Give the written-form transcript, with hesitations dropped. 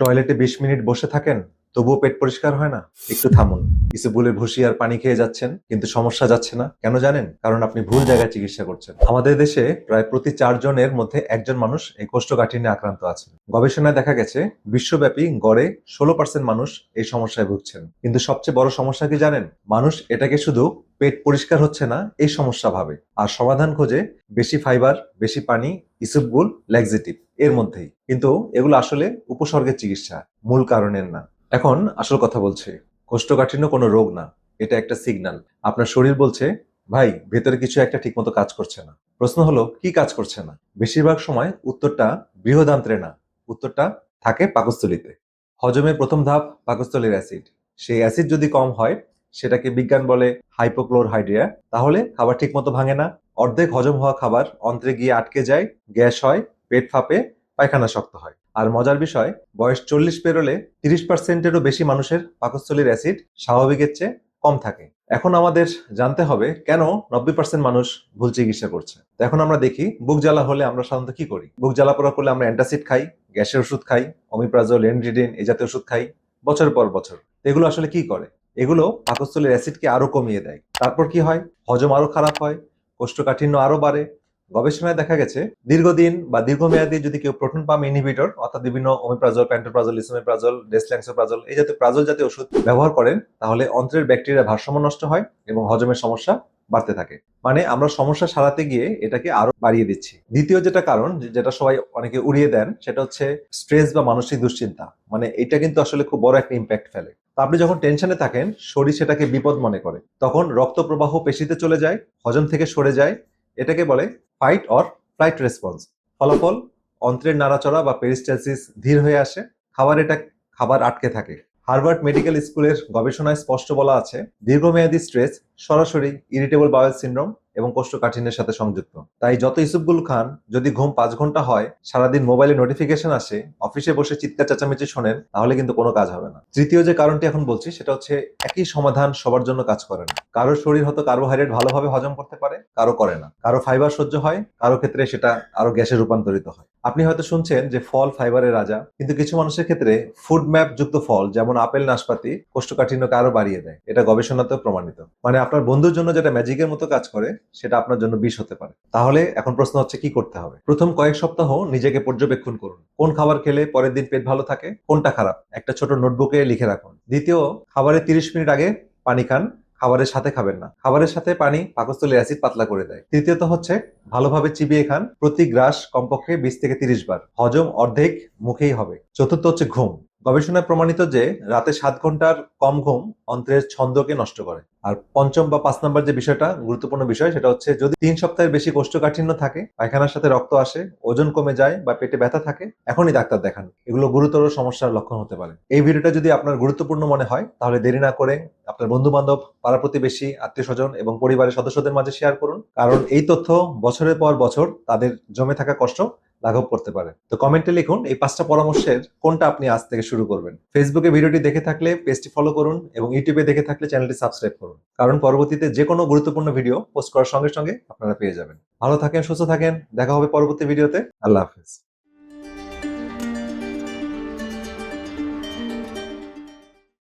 টয়লেটে 20 মিনিট বসে থাকেন, তবুও পেট পরিষ্কার হয় না? একটু থামুন। ইসবগুলের ভুসি আর পানি খেয়ে যাচ্ছেন, কিন্তু সমস্যা যাচ্ছে না। কেন জানেন? কারণ আপনি ভুল জায়গায় চিকিৎসা করছেন। আমাদের দেশে প্রায় প্রতি 4 জনের মধ্যে একজন মানুষ এই কোষ্ঠকাঠিন্যে আক্রান্ত আছেন। গবেষণায় দেখা গেছে বিশ্বব্যাপী গড়ে 16% মানুষ এই সমস্যায় ভুগছেন। কিন্তু সবচেয়ে বড় সমস্যা কি জানেন? মানুষ এটাকে শুধু পেট পরিষ্কার হচ্ছে না এই সমস্যা ভাবে, আর সমাধান খোঁজে বেশি ফাইবার, বেশি পানি, ইসবগুল, ল্যাক্সেটিভ এর মধ্যেই। কিন্তু এগুলো আসলে উপসর্গের চিকিৎসা, মূল কারণের না। এখন আসল কথা বলছি, কোষ্ঠকাঠিন্য কোনো রোগ না, এটা একটা সিগন্যাল। আপনার শরীর বলছে, ভাই ভেতরে কিছু একটা ঠিকমতো কাজ করছে না। প্রশ্ন হলো, কি কাজ করছে না? বেশিরভাগ সময় উত্তরটা বৃহদান্ত্রে না, উত্তরটা থাকে পাকস্থলীতে। হজমের প্রথম ধাপ পাকস্থলীর অ্যাসিড। সেই অ্যাসিড যদি কম হয়, সেটাকে বিজ্ঞান বলে হাইপোক্লোরহাইড্রিয়া, তাহলে খাবার ঠিকমতো ভাঙে না। অর্ধেক হজম হওয়া খাবার অন্ত্রে গিয়ে আটকে যায়, গ্যাস হয়, পেট ফাঁপে, পায়খানা শক্ত হয়। আর মজার বিষয়, বয়স 40 পেরোলে 30%-এরও বেশি মানুষের পাকস্থলীর অ্যাসিড স্বাভাবিকের চেয়ে কম থাকে। এখন আমাদের জানতে হবে কেন 90% মানুষ ভুল চিকিৎসা করছে। তো এখন আমরা দেখি, বুক জ্বালা হলে আমরা সাধারণত কি করি? বুক জ্বালা পোড়া করলে আমরা অ্যান্টাসিড খাই, গ্যাসের ওষুধ খাই, অমিপ্রাজল, লেনডিডিন এই জাতীয় ওষুধ খাই বছরের পর বছর। এগুলো আসলে কি করে? এগুলো পাকস্থলীর অ্যাসিডকে আরো কমিয়ে দেয়। তারপর কি হয়? হজম আরো খারাপ হয়, কোষ্ঠকাঠিন্য আরো বাড়ে। গবেষণায় দেখা গেছে দীর্ঘদিন বা দীর্ঘমেয়াদী যদি কেউ প্রোটন পাম্প ইনহিবিটর অর্থাৎ বিভিন্ন ওমিপ্রাজল, প্যান্টোপ্রাজল, লিসোমেপ্রাজল, ডেসল্যাক্সোপ্রাজল এই জাতীয় প্রাজল জাতীয় ওষুধ ব্যবহার করেন, তাহলে অন্ত্রের ব্যাকটেরিয়া ভারসাম্য নষ্ট হয় এবং হজমের সমস্যা বাড়তে থাকে। মানে আমরা সমস্যা সারাতে গিয়ে এটাকে আরো বাড়িয়ে দিচ্ছি। দ্বিতীয় যেটা কারণ, যেটা সবাই অনেকে উড়িয়ে দেন, সেটা হচ্ছে স্ট্রেস বা মানসিক দুশ্চিন্তা। মানে এটা কিন্তু আসলে খুব বড় একটা ইম্প্যাক্ট ফেলে। তো আপনি যখন টেনশনে থাকেন, শরীর সেটাকে বিপদ মনে করে, তখন রক্ত প্রবাহ পেশিতে চলে যায়, হজম থেকে সরে যায়। এটাকে বলে ফাইট অর ফ্লাইট রেসপন্স। ফলাফল, অন্ত্রের নাড়াচড়া বা পেরিস্টালসিস ধীর হয়ে আসে, খাবার আটকে থাকে। হার্ভার্ড মেডিকেল স্কুলের গবেষণায় স্পষ্ট বলা আছে, দীর্ঘমেয়াদী স্ট্রেস সরাসরি ইরিটেবল বাওয়েল সিনড্রোম এবং কোষ্ঠকাঠিন্যের সাথে সংযুক্ত। তাই যত ইসবগুল খান, যদি ঘুম 5 ঘন্টা হয়, সারাদিন মোবাইলে নোটিফিকেশন আসে, অফিসে বসে চিৎকার চেঁচামেচি শোনেন, তাহলে কিন্তু কোনো কাজ হবে না। তৃতীয় যে কারণটি এখন বলছি, সেটা হচ্ছে একই সমাধান সবার জন্য কাজ করে না। কারো শরীর হয়তো কার্বোহাইড্রেট ভালোভাবে হজম করতে পারে, কারো করে না। কারো ফাইবার সহ্য হয়, কারো ক্ষেত্রে সেটা আরো গ্যাসে রূপান্তরিত হয়। আপনি হয়তো শুনছেন যে ফল ফাইবারের রাজা, কিন্তু কিছু মানুষের ক্ষেত্রে ফুড ম্যাপ যুক্ত ফল যেমন আপেল, নাশপাতি কোষ্ঠকাঠিন্যকে আরো বাড়িয়ে দেয়। এটা গবেষণাতেও প্রমাণিত। মানে আপনার বন্ধুর জন্য যেটা ম্যাজিকের মতো কাজ করে, সেটা আপনার জন্য বিষ হতে পারে। তাহলে এখন প্রশ্ন হচ্ছে, কি করতে হবে? প্রথম কয়েক সপ্তাহ নিজেকে পর্যবেক্ষণ করুন। কোন খাবার খেলে পরের দিন পেট ভালো থাকে, কোনটা খারাপ, একটা ছোট নোটবুকে লিখে রাখুন। দ্বিতীয়, খাবারের 30 মিনিট আগে পানি খান, খাবারের সাথে খাবেন না। খাবারের সাথে পানি পাকস্থলীর অ্যাসিড পাতলা করে দেয়। তৃতীয়ত হচ্ছে, ভালোভাবে চিবিয়ে খান, প্রতি গ্রাস কমপক্ষে 20 থেকে 30 বার। হজম অর্ধেক মুখেই হবে। চতুর্থ হচ্ছে ঘুম। গবেষণায় প্রমাণিত যে রাতে 7 ঘন্টার কম ঘুম অন্ত্রের ছন্দকে নষ্ট করে। আর পঞ্চম বা 5 নম্বর যে বিষয়টা গুরুত্বপূর্ণ বিষয়, সেটা হচ্ছে যদি 3 সপ্তাহের বেশি কোষ্ঠকাঠিন্য থাকে, পায়খানার সাথে রক্ত আসে, ওজন কমে যায় বা পেটে ব্যথা থাকে, এখনই ডাক্তার দেখান। এগুলো গুরুতর সমস্যার লক্ষণ হতে পারে। এই ভিডিওটা যদি আপনার গুরুত্বপূর্ণ মনে হয়, তাহলে দেরি না করে আপনার বন্ধু বান্ধব, পাড়া প্রতিবেশী, আত্মীয় স্বজন এবং পরিবারের সদস্যদের মাঝে শেয়ার করুন। কারণ এই তথ্য বছরের পর বছর তাদের জমে থাকা কষ্ট লাঘব করতে পারে। তো কমেন্টে লিখুন এই 5টা পরামর্শের কোনটা আপনি আজ থেকে শুরু করবেন। ফেসবুকে ভিডিওটি দেখে থাকলে পেজটি ফলো করুন এবং ইউটিউবে দেখে থাকলে চ্যানেলটি সাবস্ক্রাইব করুন। কারণ পরবর্তীতে যে কোনো গুরুত্বপূর্ণ ভিডিও পোস্ট করার সঙ্গে সঙ্গে আপনারা পেয়ে যাবেন। ভালো থাকেন, সুস্থ থাকেন, দেখা হবে পরবর্তী ভিডিওতে। আল্লাহ হাফেজ।